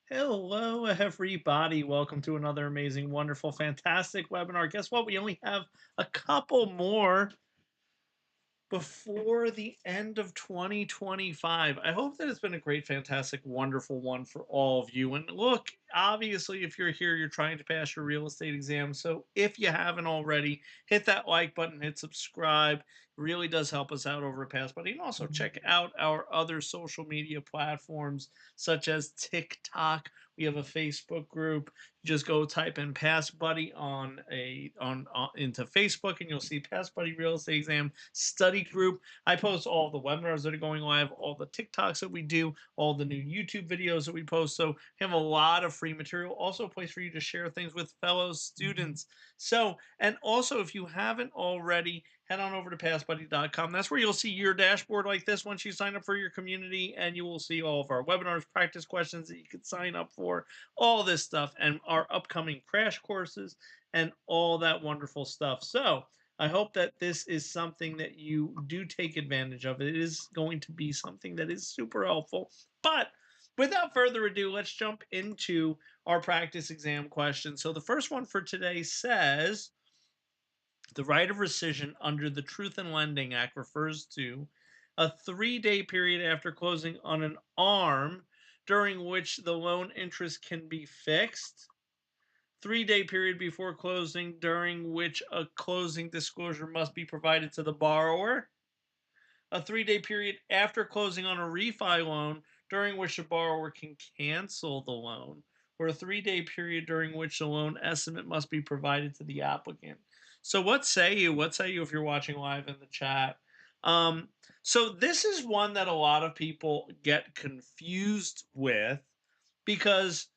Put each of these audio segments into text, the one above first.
Hello, everybody. Welcome to another amazing, wonderful, fantastic webinar. Guess what? We only have a couple more before the end of 2025. I hope that it's been a great, fantastic, wonderful one for all of you. And look, obviously, if you're here, you're trying to pass your real estate exam. So if you haven't already, hit that like button, hit subscribe. It really does help us out over at PassBuddy. And also check out our other social media platforms such as TikTok. We have a Facebook group. Just go type in Pass Buddy on into Facebook, and you'll see Pass Buddy Real Estate Exam Study Group. I post all the webinars that are going live, all the TikToks that we do, all the new YouTube videos that we post. So we have a lot of free material. Also, a place for you to share things with fellow students. So, and also, if you haven't already, head on over to passbuddy.com. That's where you'll see your dashboard like this once you sign up for your community, and you will see all of our webinars, practice questions that you could sign up for, all this stuff, and our upcoming crash courses, and all that wonderful stuff. So, I hope that this is something that you do take advantage of. It is going to be something that is super helpful. But without further ado, let's jump into our practice exam question. So, the first one for today says, the right of rescission under the Truth in Lending Act refers to a 3-day period after closing on an arm during which the loan interest can be fixed, 3-day period before closing during which a closing disclosure must be provided to the borrower, a 3-day period after closing on a refi loan during which the borrower can cancel the loan, or a 3-day period during which the loan estimate must be provided to the applicant. So, what say you? What say you if you're watching live in the chat? Um, so, this is one that a lot of people get confused with because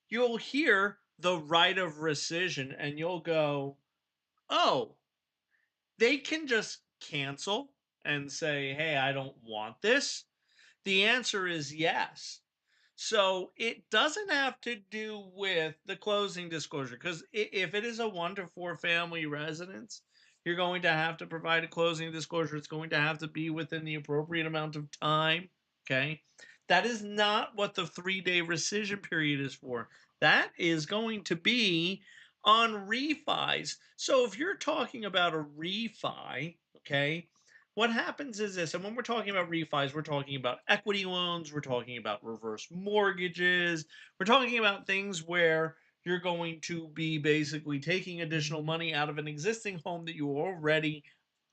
you'll hear the right of rescission and you'll go, oh, they can just cancel and say, hey, I don't want this. The answer is yes. So it doesn't have to do with the closing disclosure, because if it is a 1 to 4 family residence, you're going to have to provide a closing disclosure. It's going to have to be within the appropriate amount of time. Okay. That is not what the 3-day rescission period is for. That is going to be on refis. So if you're talking about a refi, okay, what happens is this, and when we're talking about refis, we're talking about equity loans, we're talking about reverse mortgages, we're talking about things where you're going to be basically taking additional money out of an existing home that you already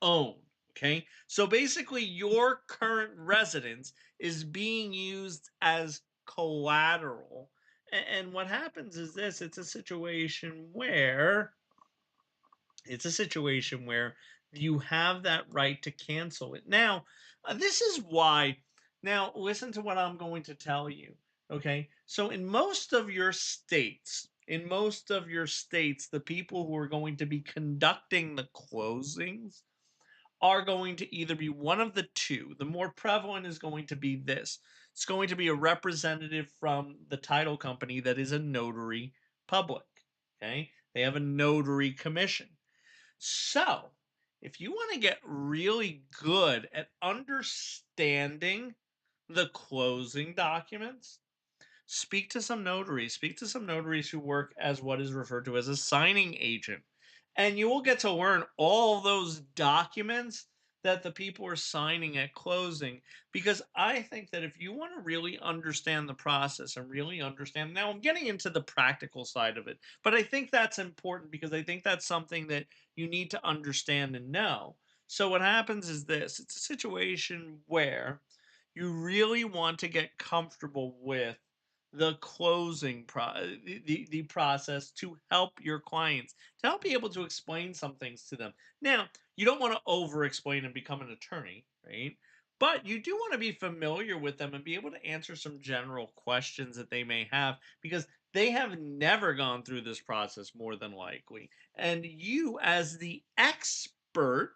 own. Okay. So basically, your current residence is being used as collateral. And what happens is this, it's a situation where you have that right to cancel it. Now, this is why. Now, listen to what I'm going to tell you. Okay. So, in most of your states, the people who are going to be conducting the closings are going to either be one of the two. The more prevalent is going to be this, it's going to be a representative from the title company that is a notary public. Okay. They have a notary commission. So, if you want to get really good at understanding the closing documents, speak to some notaries who work as what is referred to as a signing agent. And you will get to learn all those documents that the people are signing at closing. Because I think that if you want to really understand the process and really understand, now I'm getting into the practical side of it, but I think that's important because I think that's something that you need to understand and know. So, what happens is this, it's a situation where you really want to get comfortable with the process to help your clients, to help be able to explain some things to them. Now, you don't want to over explain and become an attorney, right? But you do want to be familiar with them and be able to answer some general questions that they may have, because they have never gone through this process, more than likely. And you, as the expert,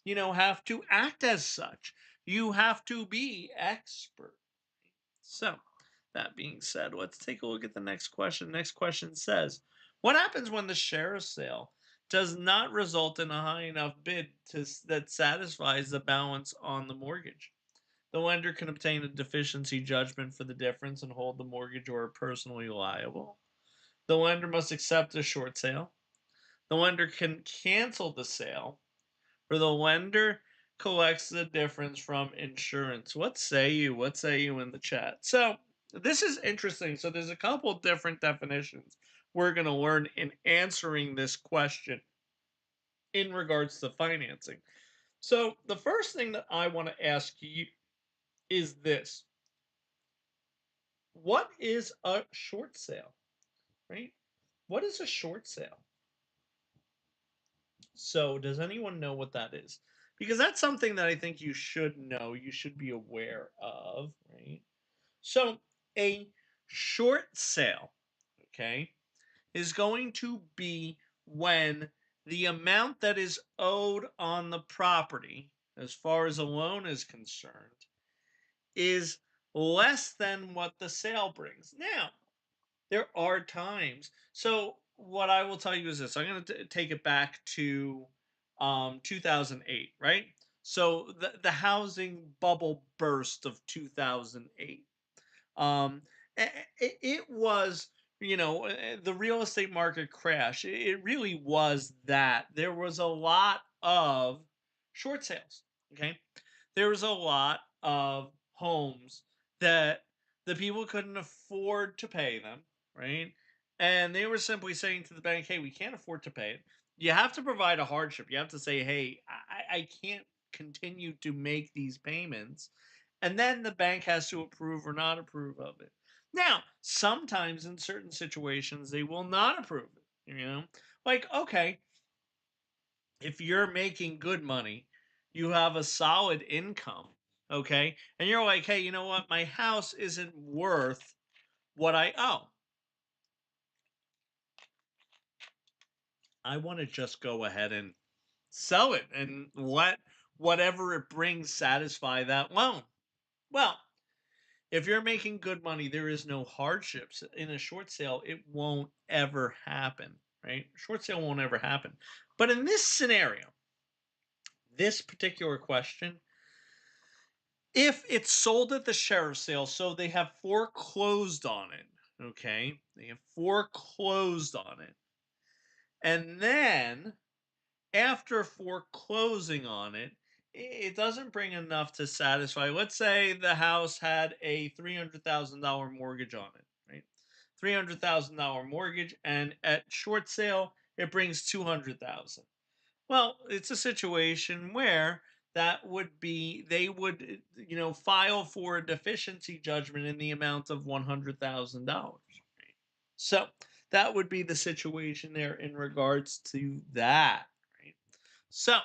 have to act as such. You have to be expert. So, that being said, let's take a look at the next question. Next question says, what happens when the sheriff's sale does not result in a high enough bid that satisfies the balance on the mortgage? The lender can obtain a deficiency judgment for the difference and hold the mortgagor personally liable. The lender must accept a short sale. The lender can cancel the sale, or the lender collects the difference from insurance. What say you? What say you in the chat? So, this is interesting. So, there's a couple different definitions we're going to learn in answering this question in regards to financing. So, the first thing that I want to ask you is this: what is a short sale, right? What is a short sale? So, does anyone know what that is? Because that's something that I think you should know, you should be aware of, right? So, a short sale, okay, is going to be when the amount that is owed on the property, as far as a loan is concerned, is less than what the sale brings. Now, there are times. So what I will tell you is this: I'm going to take it back to 2008, right? So the housing bubble burst of 2008. Um, it was, the real estate market crash. It really was that. There was a lot of short sales. Okay, there was a lot of homes that the people couldn't afford to pay them, right? And they were simply saying to the bank, "Hey, we can't afford to pay it. You have to provide a hardship. You have to say, hey, I can't continue to make these payments." And then the bank has to approve or not approve of it. Now, sometimes in certain situations, they will not approve it. Like, okay, if you're making good money, you have a solid income, okay, and you're like, hey, you know what? My house isn't worth what I owe. I want to just go ahead and sell it and let whatever it brings satisfy that loan. Well, if you're making good money, there is no hardships. In a short sale, it won't ever happen, right? Short sale won't ever happen. But in this scenario, this particular question, if it's sold at the sheriff's sale, so they have foreclosed on it, okay? They have foreclosed on it. And then after foreclosing on it, it doesn't bring enough to satisfy. Let's say the house had a $300,000 mortgage on it, right? $300,000 mortgage, and at short sale, it brings 200,000. Well, it's a situation where that would be they would file for a deficiency judgment in the amount of $100,000. Right? So that would be the situation there in regards to that. Right? So,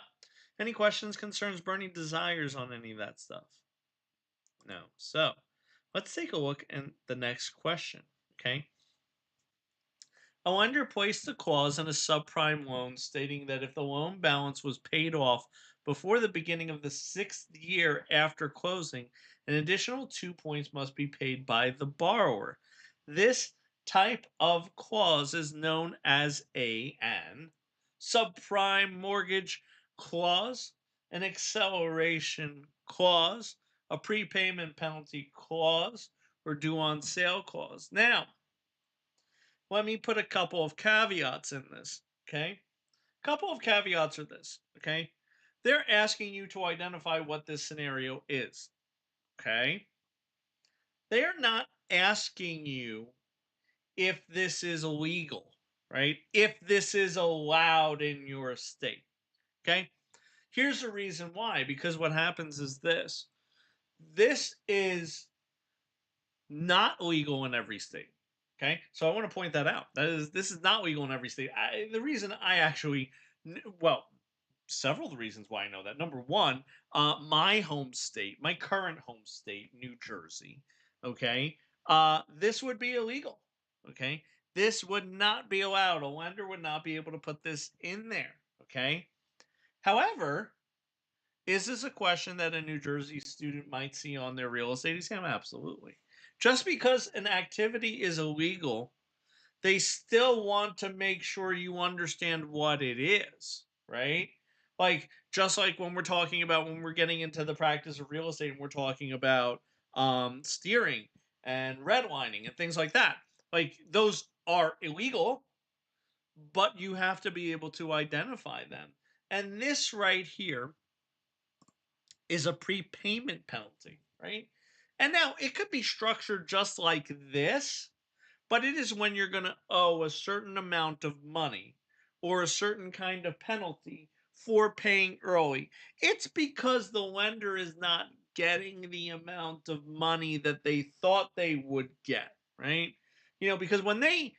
any questions, concerns, burning desires on any of that stuff? No. So, let's take a look at the next question. Okay. A lender placed a clause in a subprime loan stating that if the loan balance was paid off before the beginning of the sixth year after closing, an additional 2 points must be paid by the borrower. This type of clause is known as an subprime mortgage clause, an acceleration clause, a prepayment penalty clause, or due on sale clause. Now, let me put a couple of caveats in this. Okay. Couple of caveats are this. Okay. They're asking you to identify what this scenario is. Okay. They're not asking you if this is legal, right? If this is allowed in your state. Okay. Here's the reason why. Because what happens is this is not legal in every state. Okay, so I want to point that out. This is not legal in every state. The reason I actually, well, several of the reasons why I know that. Number one, my home state, my current home state, New Jersey. Okay, this would be illegal. Okay, this would not be allowed. A lender would not be able to put this in there. Okay, however, is this a question that a New Jersey student might see on their real estate exam? Absolutely. Just because an activity is illegal, they still want to make sure you understand what it is, right? Like, just like when we're talking about when we're getting into the practice of real estate and we're talking about steering and redlining and things like that. Like, those are illegal, but you have to be able to identify them. And this right here is a prepayment penalty, right? And now it could be structured just like this, but it is when you're going to owe a certain amount of money or a certain kind of penalty for paying early. It's because the lender is not getting the amount of money that they thought they would get, right? Because when they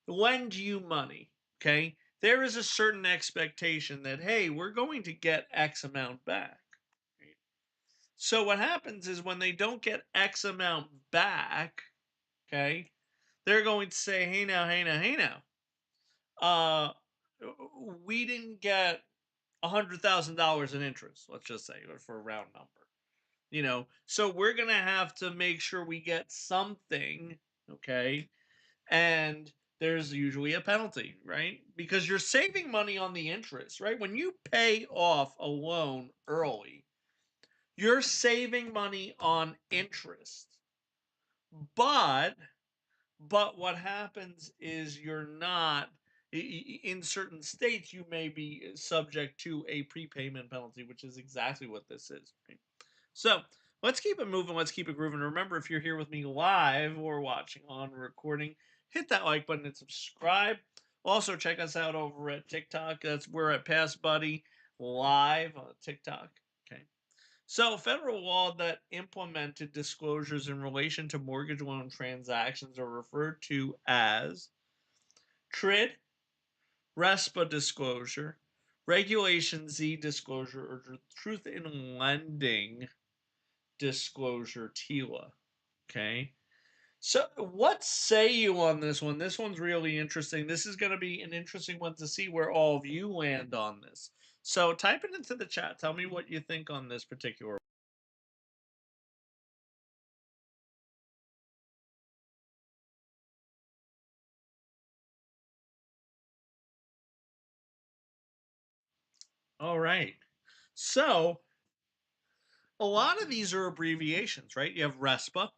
lend you money, okay, there is a certain expectation that, hey, we're going to get X amount back. Right? So what happens is when they don't get X amount back, okay, they're going to say, hey now, hey now, hey now. Uh, we didn't get $100,000 in interest, let's just say, for a round number. So we're gonna have to make sure we get something, okay? And there's usually a penalty, right? Because you're saving money on the interest, right? When you pay off a loan early, you're saving money on interest. But what happens is you're not in certain states you may be subject to a prepayment penalty, which is exactly what this is. Right? So let's keep it moving, let's keep it grooving. Remember, if you're here with me live or watching on recording, hit that like button and subscribe. Also check us out over at TikTok. We're at Pass Buddy Live on TikTok. Okay. So, federal law that implemented disclosures in relation to mortgage loan transactions are referred to as TRID, RESPA disclosure, Regulation Z disclosure, or Truth in Lending disclosure, TILA. Okay. So, what say you on this one? This one's really interesting. This is going to be an interesting one to see where all of you land on this. So, type it into the chat. Tell me what you think on this particular. All right. So, a lot of these are abbreviations, right? You have RESPA,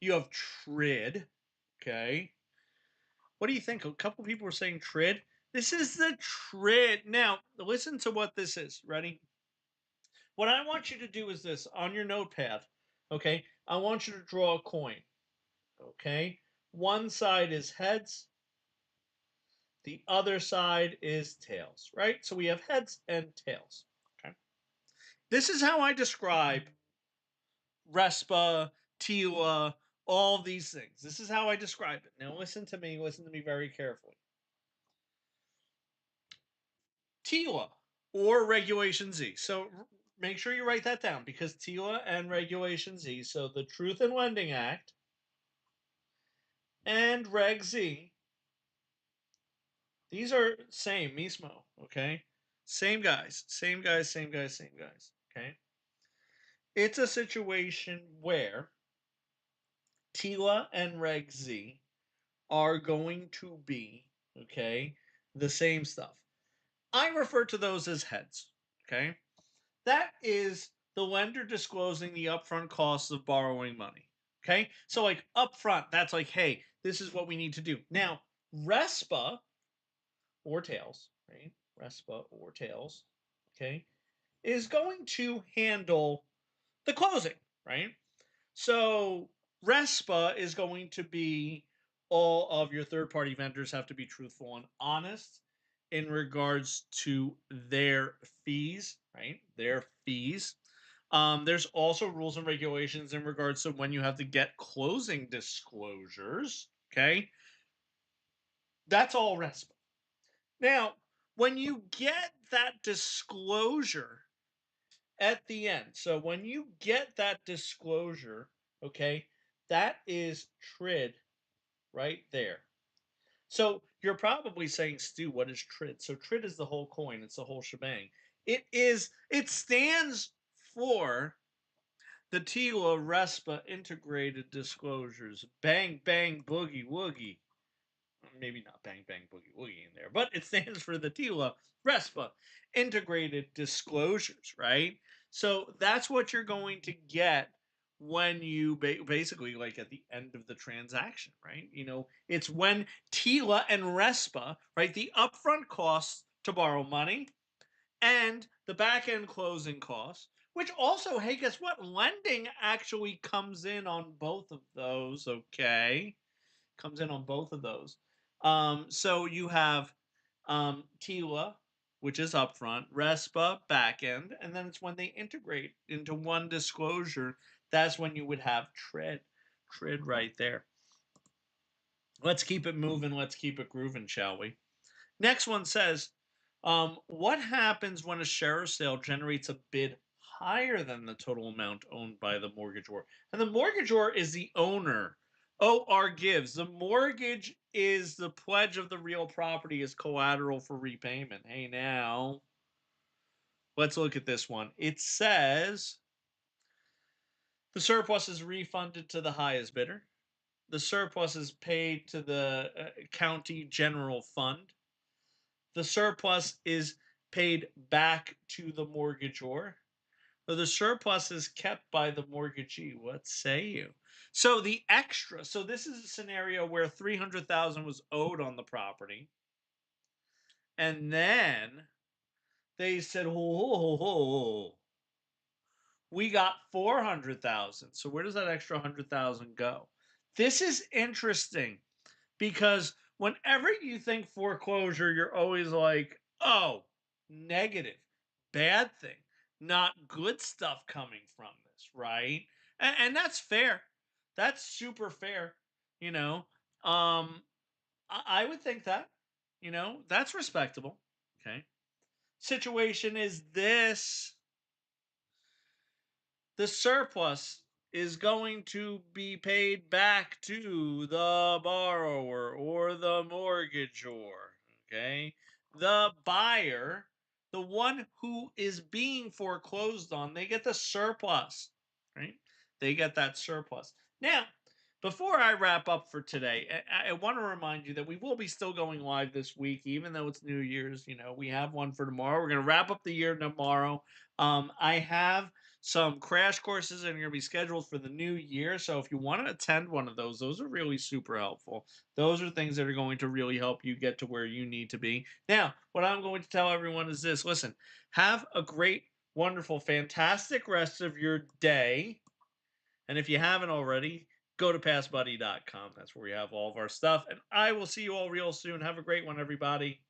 you have TRID. Okay. What do you think? A couple people were saying TRID. This is the TRID. Now, listen to what this is. Ready? What I want you to do is this on your notepad. Okay. I want you to draw a coin. Okay. One side is heads, the other side is tails, right? So we have heads and tails. Okay. This is how I describe RESPA, TILA, all these things. This is how I describe it. Now listen to me very carefully. TILA or Regulation Z. So make sure you write that down because TILA and Regulation Z, so the Truth in Lending Act and Reg Z, these are same, mismo, okay? Same guys, same guys, same guys, same guys, okay? It's a situation where TILA and Reg Z are going to be, okay, the same stuff. I refer to those as heads, okay? That is the lender disclosing the upfront costs of borrowing money, okay? So, like, upfront, that's like, hey, this is what we need to do. Now, RESPA or tails, right? RESPA or tails, okay, is going to handle the closing, right? So RESPA is going to be all of your third party vendors have to be truthful and honest in regards to their fees, right? Their fees. There's also rules and regulations in regards to when you have to get closing disclosures. Okay. That's all RESPA. Now, when you get that disclosure at the end, so when you get that disclosure, okay, that is TRID right there. So you're probably saying, Stu, what is TRID? So TRID is the whole coin, it's the whole shebang. It stands for the TILA RESPA integrated disclosures. Bang, bang, boogie, woogie. maybe not bang bang boogie woogie in there, but it stands for the TILA RESPA integrated disclosures, right? So that's what you're going to get when you basically like at the end of the transaction, right? It's when TILA and RESPA, right? The upfront costs to borrow money and the back end closing costs, which also, hey, guess what? Lending actually comes in on both of those, okay? Comes in on both of those. So you have TILA, which is upfront, RESPA, backend, and then it's when they integrate into one disclosure, that's when you would have TRID right there. Let's keep it moving. Let's keep it grooving, shall we? Next one says, what happens when a sheriff sale generates a bid higher than the total amount owned by the mortgagor? And the mortgagor is the owner. OR gives. The mortgage is the pledge of the real property as collateral for repayment. Hey, now, let's look at this one. It says the surplus is refunded to the highest bidder. The surplus is paid to the county general fund. The surplus is paid back to the mortgagor, or the surplus is kept by the mortgagee. What say you? So the extra, so this is a scenario where 300,000 was owed on the property, and then they said, "Oh, we got 400,000. So where does that extra 100,000 go?" This is interesting because whenever you think foreclosure, you're always like, oh, negative, bad thing, not good stuff coming from this, right? And that's fair. That's super fair. You know, I would think that, that's respectable. Okay. Situation is this: the surplus is going to be paid back to the borrower or the mortgagor. Okay. The buyer, the one who is being foreclosed on, they get the surplus, right? They get that surplus. Now, before I wrap up for today, I want to remind you that we will be still going live this week, even though it's New Year's. We have one for tomorrow. We're going to wrap up the year tomorrow. I have some crash courses that are going to be scheduled for the new year. So if you want to attend one of those are really super helpful. Those are things that are going to really help you get to where you need to be. Now, what I'm going to tell everyone is this: listen, have a great, wonderful, fantastic rest of your day. And if you haven't already, go to passbuddy.com. That's where we have all of our stuff. And I will see you all real soon. Have a great one, everybody.